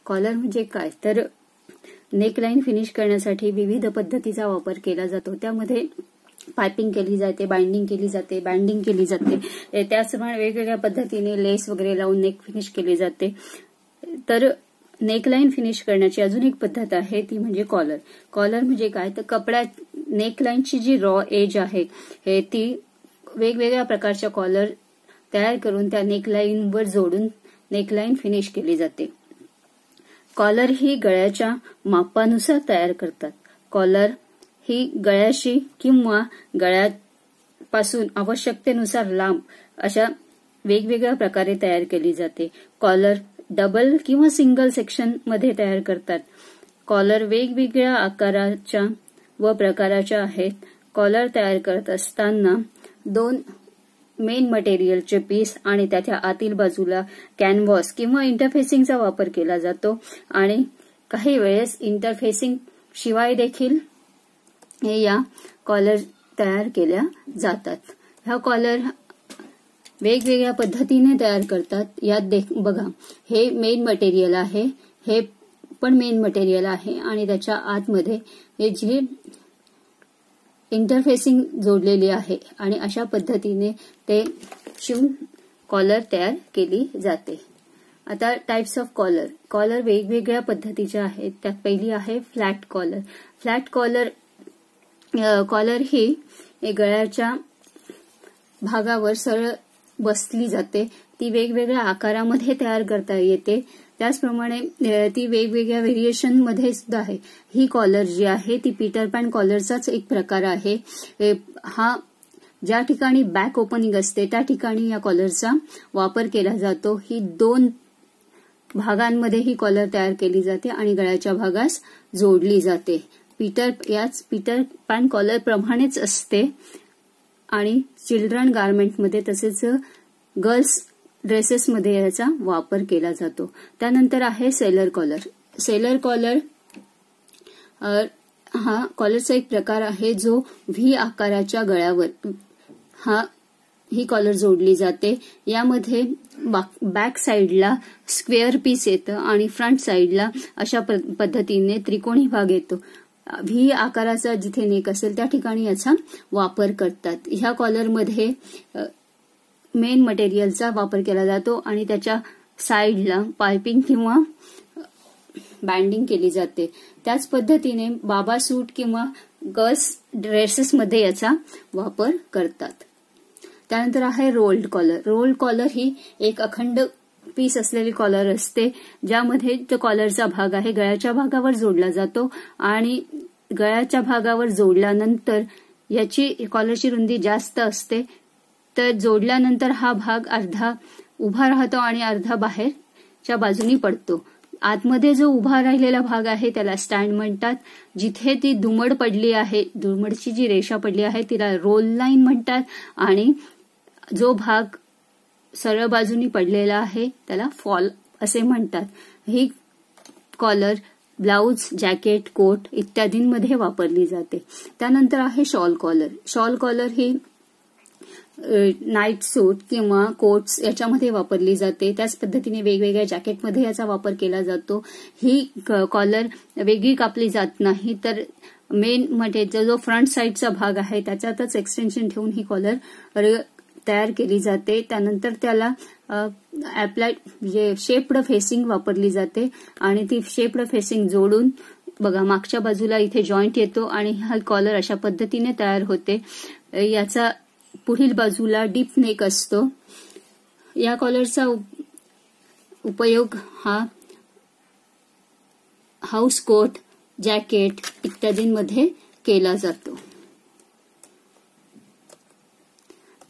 Collar म्हणजे काय तर नेकलाईन फिनिश करण्यासाठी विविध पद्धतीचा वापर केला जातो. त्यामध्ये पायपिंग केली जाते, बाइंडिंग केली जाते, बँडिंग केली जाते. त्याचप्रमाणे वेगवेगळ्या पद्धतीने लेस वगैरे लावून नेक फिनिश केली जाते. तर नेकलाईन फिनिश करण्याची अजून एक पद्धत आहे ती म्हणजे कॉलर. कॉलर म्हणजे काय तर कपड्या नेकलाईनची जी रॉ एज आहे ती वेगवेगळ्या प्रकारच्या कॉलर तयार करून त्या नेकलाईनवर जोडून नेकलाईन फिनिश केली जाते. कॉलर ही गळ्याच्या मापानुसार तयार करतात. कॉलर ही गळ्याशी किंवा गळ्यापासून आवश्यकतेनुसार लांब अशा वेगवेगळ्या प्रकारे तयार केली जाते. कॉलर डबल किंवा सिंगल सेक्शन मध्ये तयार करतात. कॉलर वेगवेगळ्या आकाराच्या व प्रकाराच्या आहेत. कॉलर तयार करत असताना 2 मेन मटेरियलचे पीस आणि त्याच्या आतील बाजूला कॅनव्हास किंवा इंटरफेसिंगचा वापर केला जातो आणि काही वेळेस इंटरफेसिंग शिवाय देखील या कॉलर तयार केल्या जातात. ह्या कॉलर वेगवेगळ्या पद्धतीने तयार करतात. यात बघा हे मेन मटेरियल आहे, हे पण मेन मटेरियल आहे आणि त्याच्या आतमध्ये हे जे इंटरफेसिंग जोडलेली आहे आणि अशा पद्धतीने ते शिवून कॉलर तयार केली जाते. आता टाइप्स ऑफ कॉलर. कॉलर वेगवेगळ्या पद्धतीच्या आहेत. त्यात पहिली आहे फ्लॅट कॉलर. फ्लॅट कॉलर ही गळ्याच्या भागावर सरळ बसली जाते. ती वेगवेगळ्या आकारामध्ये तयार करता येते. त्याचप्रमाणे ती वेगवेगळ्या व्हेरिएशन मध्ये सुद्धा आहे. ही कॉलर जी आहे ती पीटर पॅन कॉलरचाच एक प्रकार आहे. हा ज्या ठिकाणी बॅक ओपनिंग असते त्या ठिकाणी या कॉलरचा वापर केला जातो. ही 2 भागांमध्ये ही कॉलर तयार केली जाते आणि गळ्याच्या भागास जोडली जाते. पीटर पॅन कॉलर प्रमाणेच असते आणि चिल्ड्रन गार्मेंटमध्ये तसेच गर्ल्स ड्रेसेसमध्ये याचा वापर केला जातो. त्यानंतर आहे सेलर कॉलर. सेलर कॉलर हा कॉलरचा एक प्रकार आहे जो व्ही आकाराच्या गळ्यावर ही कॉलर जोडली जाते. यामध्ये बॅक साइडला स्क्वेअर पीस येतं आणि फ्रंट साइडला अशा पद्धतीने त्रिकोणी भाग येतो. व्ही आकाराचा जिथे नेक असेल त्या ठिकाणी याचा वापर करतात. ह्या कॉलरमध्ये मेन मटेरियलचा वापर केला जातो आणि त्याच्या साइडला पायपिंग किंवा बँडिंग केली जाते. त्याच पद्धतीने बाबा सूट किंवा गर्ल्स ड्रेसेसमध्ये याचा वापर करतात. त्यानंतर आहे रोल्ड कॉलर. रोल्ड कॉलर ही एक अखंड पीस असलेली कॉलर असते ज्यामध्ये तो कॉलरचा भाग आहे गळ्याच्या भागावर जोडला जातो आणि गळ्याच्या भागावर जोडल्यानंतर याची कॉलरची रुंदी जास्त असते. तर जोडल्यानंतर हा भाग अर्धा उभा राहतो आणि अर्धा बाहेरच्या बाजूनी पडतो. आतमध्ये जो उभा राहिलेला भाग आहे त्याला स्टँड म्हणतात. जिथे ती दुमड पडली आहे, दुमडची जी रेषा पडली आहे तिला रोल लाईन म्हणतात आणि जो भाग सरळ बाजूनी पडलेला आहे त्याला फॉल असे म्हणतात. ही कॉलर ब्लाउज, जॅकेट, कोट इत्यादींमध्ये वापरली जाते. त्यानंतर आहे शॉल कॉलर. शॉल कॉलर ही नाईट सूट किंवा कोट्स याच्यामध्ये वापरली जाते. त्याच पद्धतीने वेगवेगळ्या जॅकेटमध्ये याचा वापर केला जातो. ही कॉलर वेगळी कापली जात नाही तर मेन म्हणजे जो फ्रंट साइडचा भाग आहे त्याच्यातच एक्सटेन्शन ठेवून ही कॉलर तयार केली जाते. त्यानंतर त्याला अप्लाइड म्हणजे शेप्ड फेसिंग वापरली जाते आणि ती शेप्ड फेसिंग जोडून बघा मागच्या बाजूला इथे जॉईंट येतो आणि हा कॉलर अशा पद्धतीने तयार होते. याचा पुढील बाजूला डीप नेक असतो. या कॉलरचा उपयोग हा हाऊस कोट, जॅकेट इत्यादींमध्ये केला जातो.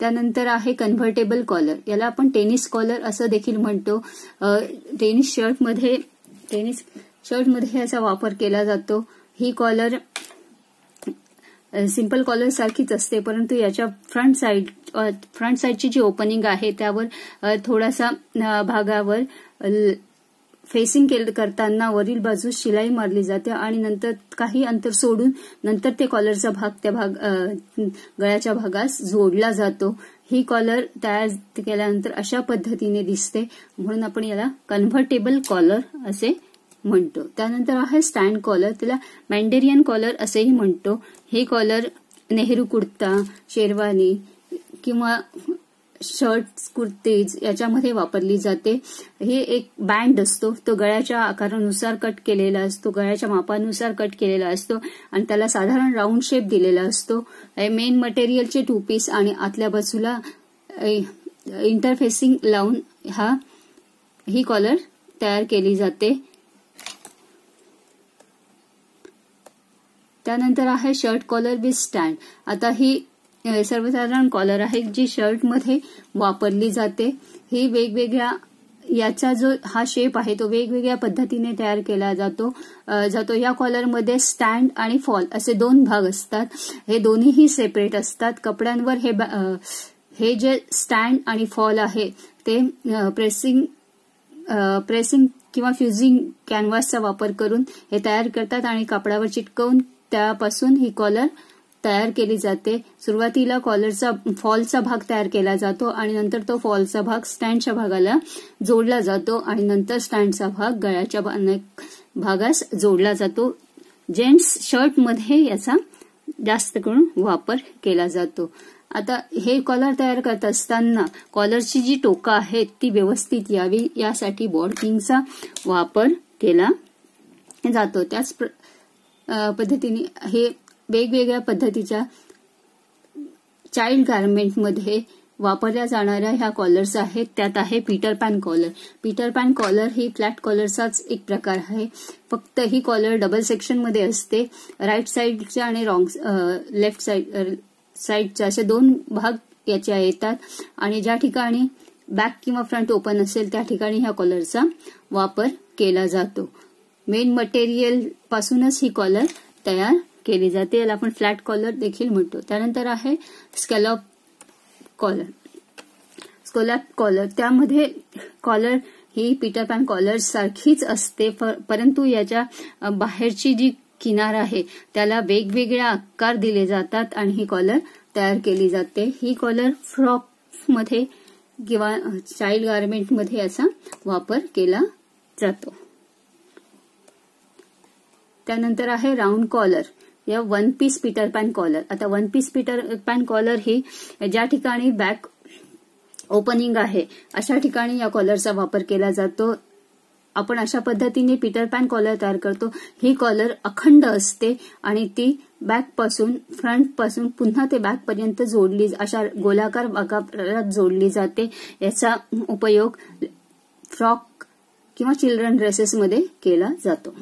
त्यानंतर आहे कन्व्हर्टेबल कॉलर. याला आपण टेनिस कॉलर असं देखील म्हणतो. टेनिस शर्टमध्ये याचा वापर केला जातो. ही कॉलर सिंपल कॉलर सारखीच असते परंतु याच्या फ्रंट साइडची जी ओपनिंग आहे त्यावर थोडासा भागावर फेसिंग करताना वरील बाजूस शिलाई मारली जाते आणि नंतर काही अंतर सोडून नंतर ते कॉलरचा भाग त्या गळ्याच्या भागास जोडला जातो. ही कॉलर तयार केल्यानंतर अशा पद्धतीने दिसते म्हणून आपण याला कन्व्हर्टेबल कॉलर असे म्हणतो. त्यानंतर आहे स्टँड कॉलर, त्याला मँडेरियन कॉलर असेही म्हणतो. हे कॉलर नेहरू कुर्ता, शेरवानी किंवा शर्ट, कुर्तीज याच्यामध्ये वापरली जाते. हे एक बँड असतो, तो गळ्याच्या आकारानुसार कट केलेला असतो, गळ्याच्या मापानुसार कट केलेला असतो आणि त्याला साधारण राऊंड शेप दिलेला असतो. मेन मटेरियलचे 2 पीस आणि आतल्या बाजूला इंटरफेसिंग लावून ही कॉलर तयार केली जाते. त्यानंतर आहे शर्ट कॉलर विथ स्टँड. आता ही सर्वसाधारण कॉलर आहे जी शर्टमध्ये वापरली जाते. ही वेगवेगळ्या याचा जो हा शेप आहे तो वेगवेगळ्या पद्धतीने तयार केला जातो. या कॉलरमध्ये स्टँड आणि फॉल असे 2 भाग असतात. हे दोन्हीही सेपरेट असतात. कपड्यांवर हे जे स्टँड आणि फॉल आहे ते प्रेसिंग किंवा फ्युजिंग कॅनव्हासचा वापर करून हे तयार करतात आणि कापडावर चिटकवून त्यापासून ही कॉलर तयार केली जाते. सुरुवातीला कॉलरचा फॉलचा भाग तयार केला जातो आणि नंतर तो फॉलचा भाग स्टँडच्या भागाला जोडला जातो आणि नंतर स्टँडचा भाग गळ्याच्या भागास जोडला जातो. जेंट्स शर्टमध्ये याचा जास्त करून वापर केला जातो. आता हे कॉलर तयार करत असताना कॉलरची जी टोकं आहेत ती व्यवस्थित यावी यासाठी बॉर्डिंगचा वापर केला जातो. त्याच पद्धतीने हे वेगवेगळ्या पद्धतीच्या चाइल्ड गार्मेंटमध्ये वापरल्या जाणाऱ्या ह्या कॉलर्स आहेत. त्यात आहे Peter Pan collar. Peter Pan collar ही फ्लॅट कॉलरचाच एक प्रकार आहे. फक्त ही कॉलर डबल सेक्शनमध्ये असते. राईट साईडच्या आणि लेफ्ट साईडच्या असे 2 भाग याच्या येतात आणि ज्या ठिकाणी बॅक किंवा फ्रंट ओपन असेल त्या ठिकाणी ह्या कॉलरचा वापर केला जातो. मेन मटेरियल पासूनच ही कॉलर तयार केली जाते. याला आपण फ्लॅट कॉलर देखील म्हणतो. त्यानंतर आहे स्कॅलॉप कॉलर. त्यामध्ये कॉलर ही पीटर पॅन कॉलर सारखीच असते, परंतु याच्या बाहेरची जी किनार आहे त्याला वेगवेगळे आकार दिले जातात आणि ही कॉलर तयार केली जाते. ही कॉलर फ्रॉकमध्ये किंवा चाइल्ड गार्मेंटमध्ये याचा वापर केला जातो. त्यानंतर आहे राऊंड कॉलर या 1 पीस पीटर पॅन कॉलर. आता 1 पीस पीटर पॅन कॉलर ही ज्या ठिकाणी बॅक ओपनिंग आहे अशा ठिकाणी या कॉलरचा वापर केला जातो. आपण अशा पद्धतीने पीटर पॅन कॉलर तयार करतो. ही कॉलर अखंड असते आणि ती बॅकपासून फ्रंटपासून पुन्हा ते बॅकपर्यंत जोडली अशा गोलाकार आकारात जोडली जाते. याचा उपयोग फ्रॉक किंवा चिल्ड्रन ड्रेसेसमध्ये केला जातो.